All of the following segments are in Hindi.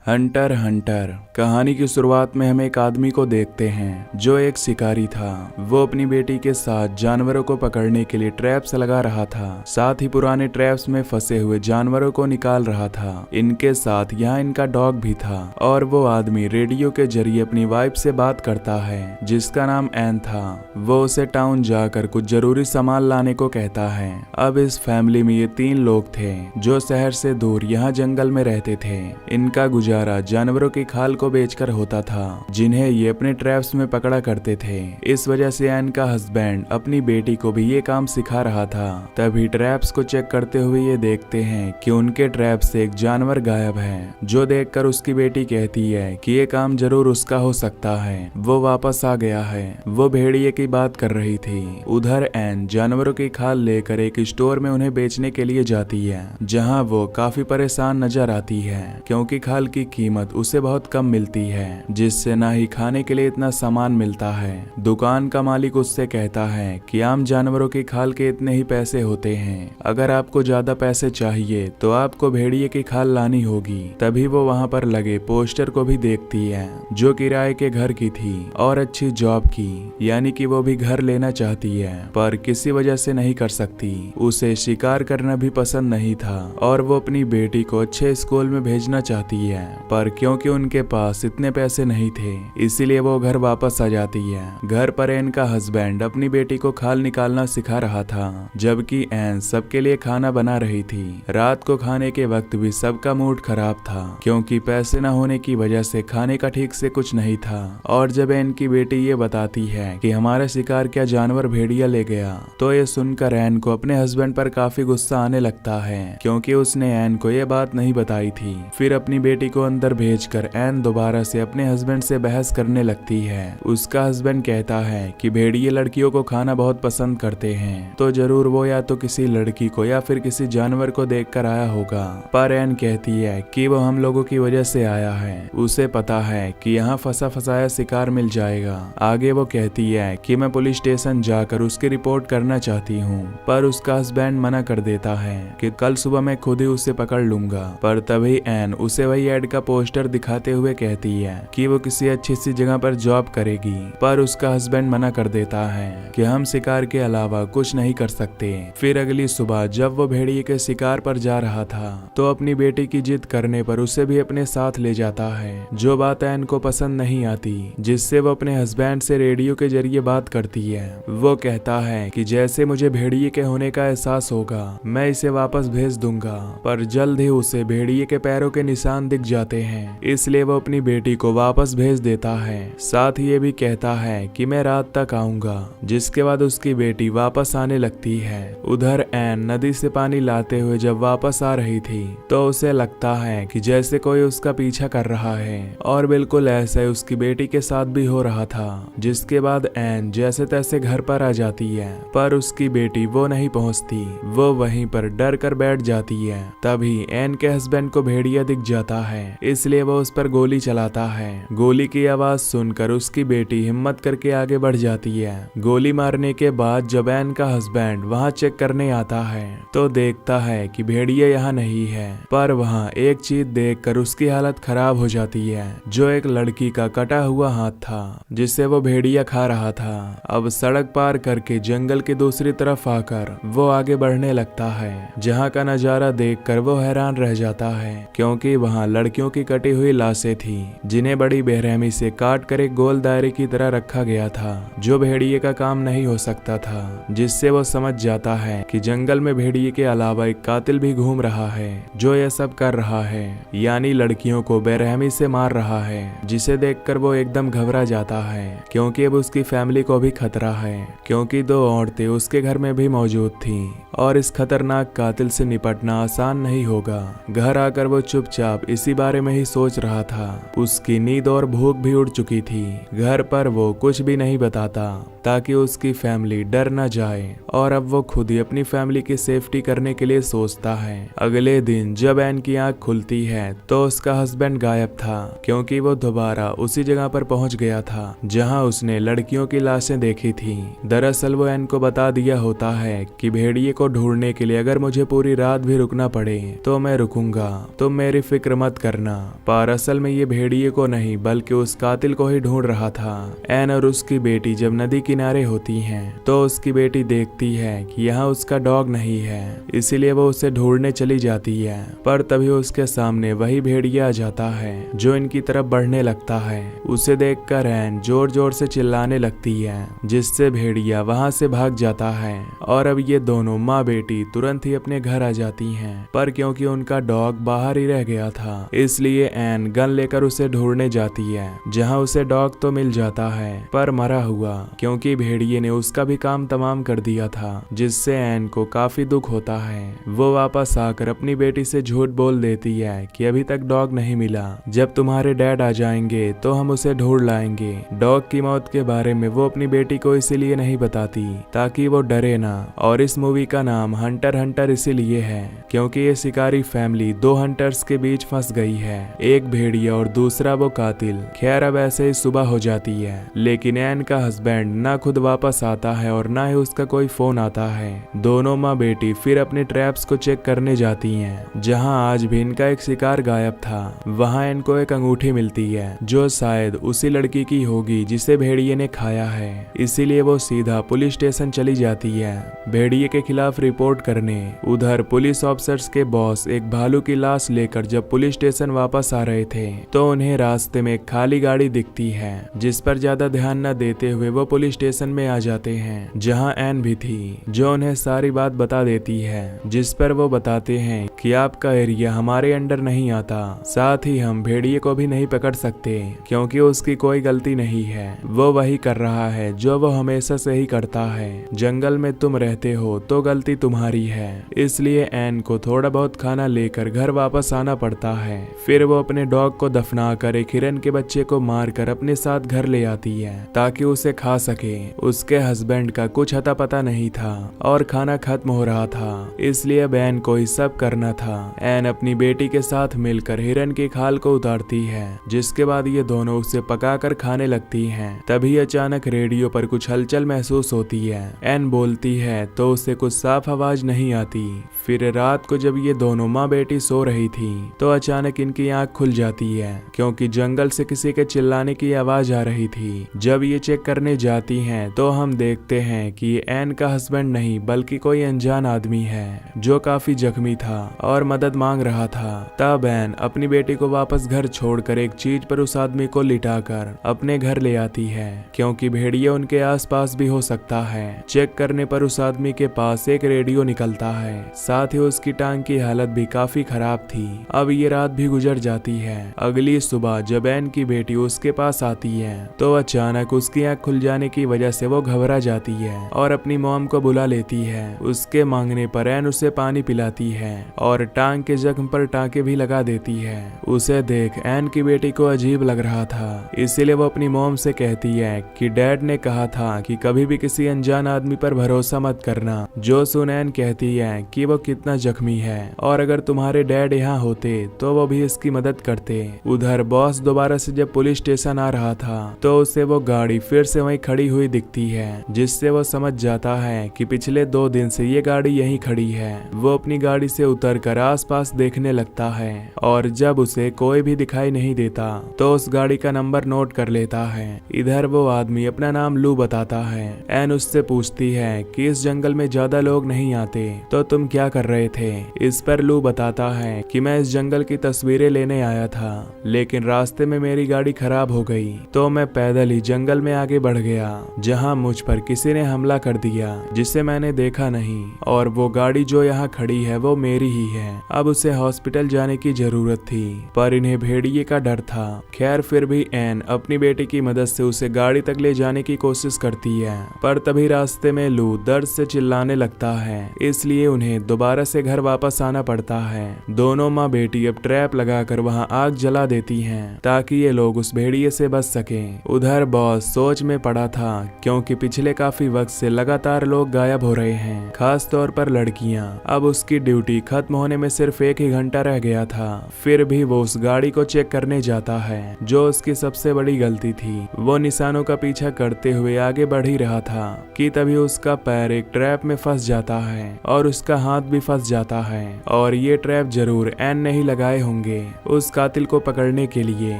हंटर हंटर कहानी की शुरुआत में हम एक आदमी को देखते हैं जो एक शिकारी था। वो अपनी बेटी के साथ जानवरों को पकड़ने के लिए ट्रैप्स लगा रहा था, साथ ही पुराने ट्रैप्स में फंसे हुए जानवरों को निकाल रहा था। इनके साथ यहाँ इनका डॉग भी था और वो आदमी रेडियो के जरिए अपनी वाइफ से बात करता है जिसका नाम एन था। वो उसे टाउन जाकर कुछ जरूरी सामान लाने को कहता है। अब इस फैमिली में ये 3 लोग थे जो शहर से दूर यहाँ जंगल में रहते थे। इनका गुजारा जानवरों की खाल को बेचकर होता था जिन्हें ये अपने ट्रैप्स में पकड़ा करते थे। इस वजह से एन का हस्बैंड अपनी बेटी को भी ये काम सिखा रहा था। तभी ट्रैप्स को चेक करते हुए ये देखते हैं कि उनके ट्रैप से एक जानवर गायब है, जो देखकर उसकी बेटी कहती है कि ये काम जरूर उसका हो सकता है। वो वापस आ गया है। वो भेड़िए की बात कर रही थी। उधर एन जानवरों की खाल लेकर एक स्टोर में उन्हें बेचने के लिए जाती है, जहाँ वो काफी परेशान नजर आती है क्योंकि खाल की कीमत उसे बहुत कम मिलती है, जिससे ना ही खाने के लिए इतना सामान मिलता है। दुकान का मालिक उससे कहता है कि आम जानवरों की खाल के इतने ही पैसे होते हैं, अगर आपको ज्यादा पैसे चाहिए तो आपको भेड़िए की खाल लानी होगी। तभी वो वहाँ पर लगे पोस्टर को भी देखती है जो किराए के घर की थी और अच्छी जॉब की, यानी कि वो भी घर लेना चाहती है पर किसी वजह से नहीं कर सकती। उसे शिकार करना भी पसंद नहीं था और वो अपनी बेटी को अच्छे स्कूल में भेजना चाहती है, पर क्योंकि उनके पास इतने पैसे नहीं थे इसीलिए वो घर वापस आ जाती है। घर पर एन का हस्बैंड अपनी बेटी को खाल निकालना सिखा रहा था, जबकि एन सबके लिए खाना बना रही थी। रात को खाने के वक्त भी सबका मूड खराब था क्योंकि पैसे न होने की वजह से खाने का ठीक से कुछ नहीं था। और जब एन की बेटी ये बताती है कि हमारा शिकार क्या जानवर भेड़िया ले गया, तो ये सुनकर एन को अपने हस्बैंड पर काफी गुस्सा आने लगता है क्योंकि उसने एन को ये बात नहीं बताई थी। फिर अपनी बेटी को अंदर भेजकर एन दोबारा से अपने हस्बैंड से बहस करने लगती है। उसका हस्बैंड कहता है कि भेड़िए लड़कियों को खाना बहुत पसंद करते हैं, तो जरूर वो या तो किसी लड़की को या फिर किसी जानवर को देखकर आया होगा। पर एन कहती है कि वो हम लोगों की वजह से आया है, उसे पता है कि यहाँ फंसा फंसाया शिकार मिल जाएगा। आगे वो कहती है कि मैं पुलिस स्टेशन जाकर उसकी रिपोर्ट करना चाहती हूँ, पर उसका हस्बैंड मना कर देता है कि कल सुबह मैं खुद ही उसे पकड़ लूंगा। पर तभी एन उसे वही एड का पोस्टर दिखाते हुए कहती है कि वो किसी अच्छी सी जगह पर जॉब करेगी, पर उसका हस्बैंड मना कर देता है कि हम शिकार के अलावा कुछ नहीं कर सकते। फिर अगली सुबह जब वो भेड़िए के शिकार पर जा रहा था तो अपनी बेटी की जिद करने पर उसे भी अपने साथ ले जाता है, जो बात एन को पसंद नहीं आती, जिससे वो अपने हस्बैंड से रेडियो के जरिए बात करती है। वो कहता है कि जैसे मुझे भेड़िए के होने का एहसास होगा मैं इसे वापस भेज दूंगा, पर जल्द ही उसे भेड़िए के पैरों के निशान दिख जाते हैं, इसलिए वो अपनी बेटी को वापस भेज देता है। साथ ही ये भी कहता है कि मैं रात तक आऊंगा, जिसके बाद उसकी बेटी वापस आने लगती है। उधर एन नदी से पानी लाते हुए जब वापस आ रही थी तो उसे लगता है कि जैसे कोई उसका पीछा कर रहा है, और बिल्कुल ऐसा ही उसकी बेटी के साथ भी हो रहा था। जिसके बाद एन जैसे तैसे घर पर आ जाती है, पर उसकी बेटी वो नहीं पहुंचती। वो वहीं पर डर कर बैठ जाती है। तभी एन के हस्बैंड को भेड़िया दिख जाता है, इसलिए वो उस पर गोली चलाता है। गोली की आवाज सुनकर उसकी बेटी हिम्मत करके आगे बढ़ जाती है। गोली मारने के बाद जब एन का हस्बैंड वहां चेक करने आता है तो देखता है कि भेड़िया यहाँ नहीं है, पर वहाँ एक चीज देखकर उसकी हालत खराब हो जाती है, जो एक लड़की का कटा हुआ हाथ था जिसे वो भेड़िया खा रहा था। अब सड़क पार करके जंगल की दूसरी तरफ आकर वो आगे बढ़ने लगता है, जहाँ का नजारा देखकर वो हैरान रह जाता है क्योंकि वहाँ लड़कियों की कटी हुई लाशें थी, जिन्हें बड़ी बेरहमी से काट कर एक गोल दायरे की तरह रखा गया था, जो भेड़िए का काम नहीं हो सकता था। जिससे वो समझ जाता है कि जंगल में भेड़िए के अलावा एक कातिल भी घूम रहा है जो यह सब कर रहा है, यानी लड़कियों को बेरहमी से मार रहा है। जिसे देखकर वो एकदम घबरा जाता है क्योंकि अब उसकी फैमिली को भी खतरा है, क्योंकि 2 औरतें उसके घर में भी मौजूद थीं और इस खतरनाक कातिल से निपटना आसान नहीं होगा। घर आकर वो चुपचाप इसी बारे में ही सोच रहा था। उसकी नींद और भूख भी उड़ चुकी थी। घर पर वो कुछ भी नहीं बताता ताकि उसकी फैमिली डर न जाए, और अब वो खुद ही अपनी फैमिली की सेफ्टी करने के लिए सोचता है। अगले दिन जब एन की आंख खुलती है तो उसका हस्बैंड गायब था क्योंकि वो दोबारा उसी जगह पर पहुंच गया था जहां उसने लड़कियों की लाशें देखी थी। दरअसल वो एन को बता दिया होता है कि भेड़िए को ढूंढने के लिए अगर मुझे पूरी रात भी रुकना पड़े तो मैं रुकूंगा, तुम मेरी फिक्र मत करना। करना, पर असल में ये भेड़िए को नहीं बल्कि उस कातिल को ही ढूंढ रहा था। एन और उसकी बेटी जब नदी किनारे होती हैं तो उसकी बेटी देखती है कि यहाँ उसका डॉग नहीं है, इसीलिए वो उसे ढूंढने चली जाती है। पर तभी उसके सामने वही भेड़िया आ जाता है जो इनकी तरफ बढ़ने लगता है। उसे देखकर एन जोर जोर से चिल्लाने लगती है, जिससे भेड़िया वहां से भाग जाता है और अब ये दोनों माँ बेटी तुरंत ही अपने घर आ जाती हैं। पर क्योंकि उनका डॉग बाहर ही रह गया था, इसलिए एन गन लेकर उसे ढूंढने जाती है, जहां उसे डॉग तो मिल जाता है पर मरा हुआ, क्योंकि भेड़िए ने उसका भी काम तमाम कर दिया था, जिससे एन को काफी दुख होता है। वो वापस आकर अपनी बेटी से झूठ बोल देती है कि अभी तक डॉग नहीं मिला, जब तुम्हारे डैड आ जाएंगे तो हम उसे ढूंढ लाएंगे। डॉग की मौत के बारे में वो अपनी बेटी को इसीलिए नहीं बताती ताकि वो डरे ना। और इस मूवी का नाम हंटर हंटर इसीलिए है क्योंकि ये शिकारी फैमिली दो हंटर्स के बीच फंस गई है, एक भेड़िया और दूसरा वो कातिल। खैर अब ऐसे ही सुबह हो जाती है, लेकिन एन का हस्बैंड ना खुद वापस आता है और ना ही उसका कोई फोन आता है। दोनों माँ बेटी फिर अपने ट्रैप्स को चेक करने जाती हैं, जहां आज भी इनका एक शिकार गायब था। वहां इनको एक अंगूठी मिलती है जो शायद उसी लड़की की होगी जिसे भेड़िए ने खाया है, इसीलिए वो सीधा पुलिस स्टेशन चली जाती है भेड़िए के खिलाफ रिपोर्ट करने। उधर पुलिस ऑफिसर्स के बॉस एक भालू की लाश लेकर जब पुलिस स्टेशन वापस आ रहे थे तो उन्हें रास्ते में एक खाली गाड़ी दिखती है, जिस पर ज्यादा ध्यान न देते हुए वो पुलिस स्टेशन में आ जाते हैं, जहां एन भी थी, जो उन्हें सारी बात बता देती है, जिस पर वो बताते हैं कि आपका एरिया हमारे अंडर नहीं आता, साथ ही हम भेड़िए को भी नहीं पकड़ सकते क्योंकि उसकी कोई गलती नहीं है। वो वही कर रहा है जो वो हमेशा से ही करता है। जंगल में तुम रहते हो तो गलती तुम्हारी है, इसलिए एन को थोड़ा बहुत खाना लेकर घर वापस आना पड़ता है। फिर वो अपने डॉग को दफनाकर एक हिरन के बच्चे को मारकर अपने साथ घर ले आती है ताकि उसे खा सके। उसके हस्बैंड का कुछ अता पता नहीं था और खाना खत्म हो रहा था, इसलिए अब एन को ही सब करना था। एन अपनी बेटी के साथ मिलकर हिरन की खाल को उतारती है, जिसके बाद ये दोनों उसे पकाकर खाने लगती हैं। तभी अचानक रेडियो पर कुछ हलचल महसूस होती है। एन बोलती है तो उसे कुछ साफ आवाज नहीं आती। फिर रात को जब ये दोनों माँ बेटी सो रही थी तो अचानक इनकी आंख खुल जाती है क्योंकि जंगल से किसी के चिल्लाने की आवाज आ रही थी। जब ये चेक करने जाती हैं तो हम देखते हैं कि ये एन का हस्बैंड नहीं बल्कि कोई अनजान आदमी है जो काफी जख्मी था और मदद मांग रहा था। तब एन अपनी बेटी को वापस घर छोड़कर एक चीज पर उस आदमी को लिटाकर अपने घर ले आती है क्योंकि भेड़िया उनके आसपास भी हो सकता है। चेक करने पर उस आदमी के पास एक रेडियो निकलता है, साथ ही उसकी टांग की हालत भी काफी खराब थी। अब ये रात भी गुजर जाती है। अगली सुबह जब एन की बेटी उसके पास आती है तो अचानक उसकी आंख खुल जाने की वजह से वो घबरा जाती है और अपनी मॉम को बुला लेती है। उसके मांगने पर एन उसे पानी पिलाती है और टांग के जख्म पर टांके भी लगा देती है। उसे देख एन की बेटी को अजीब लग रहा था, इसीलिए वो अपनी मॉम से कहती है कि डैड ने कहा था कि कभी भी किसी अनजान आदमी पर भरोसा मत करना। जो सुन एन कहती है कि वो कितना जख्मी है और अगर तुम्हारे डैड यहाँ होते तो वो भी इसकी मदद करते। उधर बॉस दोबारा से जब पुलिस स्टेशन आ रहा था तो उसे वो गाड़ी फिर से वहीं खड़ी हुई दिखती है, जिससे वो समझ जाता है कि पिछले 2 दिन से ये गाड़ी यहीं खड़ी है। वो अपनी गाड़ी से उतरकर आसपास देखने लगता है और जब उसे कोई भी दिखाई नहीं देता तो उस गाड़ी का नंबर नोट कर लेता है। इधर वो आदमी अपना नाम लू बताता है। एन उससे पूछती है कि इस जंगल में ज्यादा लोग नहीं आते तो तुम क्या कर रहे थे। इस पर लू बताता है कि मैं इस जंगल की तस्वीरें लेने आया था, लेकिन रास्ते में मेरी गाड़ी खराब हो गई तो मैं पैदल ही जंगल में आगे बढ़ गया, जहां मुझ पर किसी ने हमला कर दिया जिसे मैंने देखा नहीं, और वो गाड़ी जो यहाँ खड़ी है वो मेरी ही है। अब उसे हॉस्पिटल जाने की जरूरत थी पर इन्हें भेड़िए का डर था। खैर फिर भी एन अपनी बेटी की मदद से उसे गाड़ी तक ले जाने की कोशिश करती है, पर तभी रास्ते में लू दर्द से चिल्लाने लगता है, इसलिए उन्हें दोबारा से घर वापस आना पड़ता है। दोनों माँ बेटी अब ट्रैप लगाकर वहां आग जला देती हैं ताकि ये लोग उस भेड़िए से बच सकें। उधर बॉस सोच में पड़ा था क्योंकि पिछले काफी वक्त से लगातार लोग गायब हो रहे हैं, खास तौर पर लड़कियां। अब उसकी ड्यूटी खत्म होने में सिर्फ 1 ही घंटा रह गया था, फिर भी वो उस गाड़ी को चेक करने जाता है जो उसकी सबसे बड़ी गलती थी। वो निशानों का पीछा करते हुए आगे बढ़ ही रहा था कि तभी उसका पैर एक ट्रैप में फंस जाता है और उसका हाथ भी फंस जाता है, और ये ट्रैप जरूर एन ने ही लगाए होंगे। होंगे उस कातिल को पकड़ने के लिए।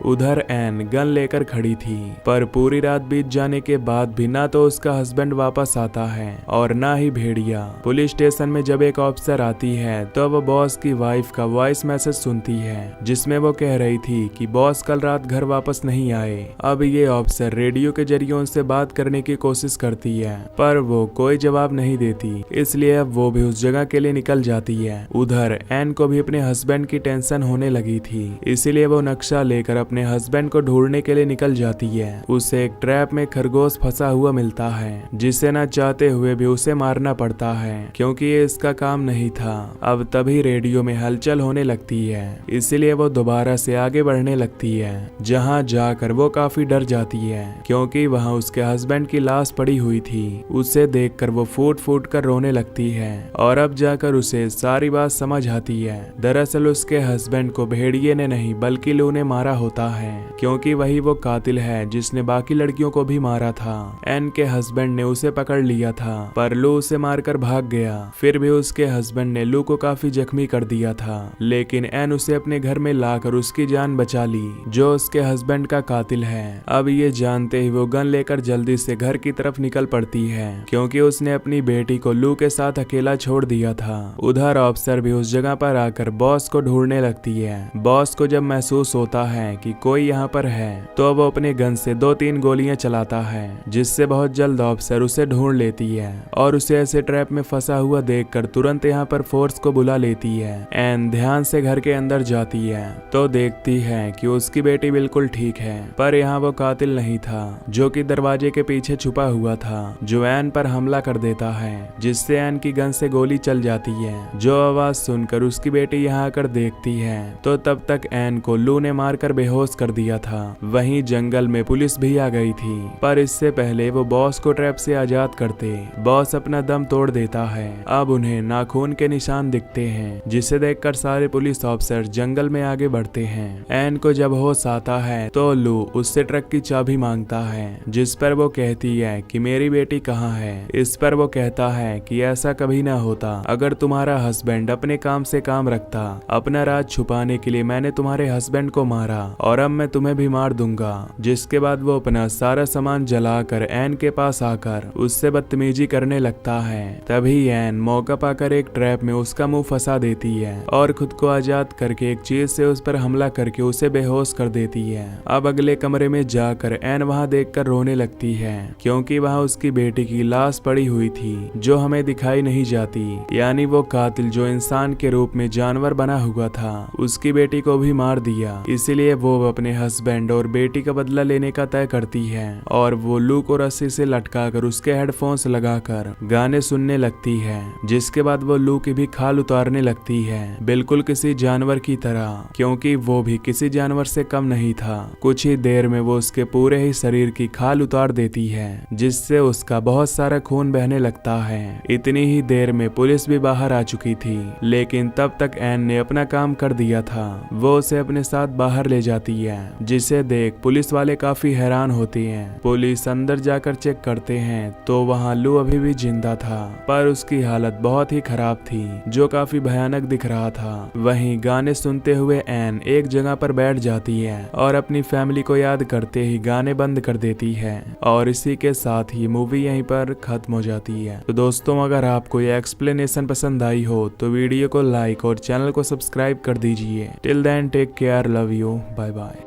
उधर एन गन लेकर खड़ी थी, पर पूरी रात बीत जाने के बाद भी ना तो उसका हस्बैंड वापस आता है और ना ही भेड़िया। पुलिस स्टेशन में जब एक ऑफिसर आती है तो वो बॉस की वाइफ का वॉइस मैसेज सुनती है, जिसमें वो कह रही थी कि बॉस कल रात घर वापस नहीं आए। अब ये ऑफिसर रेडियो के जरिए उनसे बात करने की कोशिश करती है, पर वो कोई जवाब नहीं देती, इसलिए अब वो भी उस जगह के लिए निकल जाती है। उधर एन को भी अपने हस्बैंड की टेंशन होने लगी थी, इसीलिए वो नक्शा लेकर अपने हस्बैंड को ढूंढने के लिए निकल जाती है। उसे एक ट्रैप में खरगोश फंसा हुआ मिलता है, जिसे न चाहते हुए भी उसे मारना पड़ता है, क्योंकि ये इसका काम नहीं था। अब तभी रेडियो में हलचल होने लगती है, इसीलिए वो दोबारा से आगे बढ़ने लगती है, जहाँ जाकर वो काफी डर जाती है, क्योंकि वहाँ उसके हस्बैंड की लाश पड़ी हुई थी। उसे देखकर वो फूट फूट कर रोने लगती है और अब जाकर उसे सारी बात समझ आती है। दरअसल उसके हस्बैंड को भेड़िए ने नहीं बल्कि लू ने मारा होता है, क्योंकि वही वो कातिल है जिसने बाकी लड़कियों को भी मारा था। एन के हस्बैंड ने उसे पकड़ लिया था, पर लू उसे मारकर भाग गया। फिर भी उसके हस्बैंड ने लू को काफी जख्मी कर दिया था, लेकिन एन उसे अपने घर में लाकर उसकी जान बचा ली, जो उसके हस्बैंड का कातिल है। अब ये जानते ही वो गन लेकर जल्दी से घर की तरफ निकल पड़ती है, क्योंकि उसने अपनी बेटी को लू के साथ अकेला छोड़ दिया था। उधर ऑफिसर भी उस जगह पर आकर बॉस को ढूंढने लगती है। बॉस को जब महसूस होता है कि कोई यहाँ पर है, तो वो अपने गन से 2-3 गोलियां चलाता है, जिससे बहुत जल्द ऑफिसर उसे ढूंढ लेती है और उसे ऐसे ट्रैप में फंसा हुआ देखकर तुरंत यहाँ पर फोर्स को बुला लेती है। एन ध्यान से घर के अंदर जाती है तो देखती है कि उसकी बेटी बिल्कुल ठीक है, पर यहाँ वो कातिल नहीं था, जो कि दरवाजे के पीछे छुपा हुआ था, जो एन पर हमला कर देता है, जिससे एन की गन से गोली चल जाती है। जो आवाज सुनकर उसकी बेटी यहाँ आकर देखती है तो तब तक एन को लू ने मारकर बेहोश कर दिया था। वहीं जंगल में पुलिस भी आ गई थी, पर इससे पहले वो बॉस को ट्रैप से आजाद करते बॉस अपना दम तोड़ देता है। अब उन्हें नाखून के निशान दिखते हैं, जिसे देखकर सारे पुलिस ऑफिसर जंगल में आगे बढ़ते हैं। एन को जब होश आता है तो लू उससे ट्रक की चाबी मांगता है, जिस पर वो कहती है कि मेरी बेटी कहाँ है। इस पर वो कहता है कि ऐसा कभी ना होता, अगर तुम्हारा हस्बैंड अपने काम से काम रखता। अपना राज छुपाने के लिए मैंने तुम्हारे हस्बैंड को मारा और अब मैं तुम्हें भी मार दूंगा। जिसके बाद वो अपना सारा सामान जलाकर एन के पास आकर उससे बदतमीजी करने लगता है। तभी एन मौका पाकर एक ट्रैप में उसका मुंह फंसा देती है और खुद को आजाद करके एक चीज से उस पर हमला करके उसे बेहोश कर देती है। अब अगले कमरे में जाकर एन वहाँ देखकर रोने लगती है, क्योंकि वहाँ उसकी बेटी की लाश पड़ी हुई थी, जो हमें दिखाई नहीं जाती। यानी वो कातिल जो इंसान के रूप में जानवर बना हुआ था, उसकी बेटी को भी मार दिया। इसीलिए वो अपने हस्बैंड और बेटी का बदला लेने का तय करती है और वो लू को रस्सी से लटकाकर उसके हेडफोन्स लगाकर गाने सुनने लगती है। जिसके बाद वो लू की भी खाल उतारने लगती है, बिल्कुल किसी जानवर की तरह, क्योंकि वो भी किसी जानवर से कम नहीं था। कुछ ही देर में वो उसके पूरे ही शरीर की खाल उतार देती है, जिससे उसका बहुत सारा खून बहने लगता है। इतनी ही देर में पुलिस भी बाहर आ चुकी थी, लेकिन तब तक एन ने अपना काम कर दिया था। वो उसे अपने साथ बाहर ले जाती है, जिसे देख पुलिस वाले काफी हैरान होते हैं। पुलिस अंदर जाकर चेक करते हैं तो वहाँ लू अभी भी जिंदा था, पर उसकी हालत बहुत ही खराब थी, जो काफी भयानक दिख रहा था। वहीं गाने सुनते हुए एन एक जगह पर बैठ जाती है और अपनी फैमिली को याद करते ही गाने बंद कर देती है, और इसी के साथ ही मूवी यहीं पर खत्म हो जाती है। तो दोस्तों, अगर आपको यह एक्सप्लेनेशन पसंद आई हो तो वीडियो को लाइक और चैनल को सब्सक्राइब कर दीजिए। Till then take care, love you, bye bye.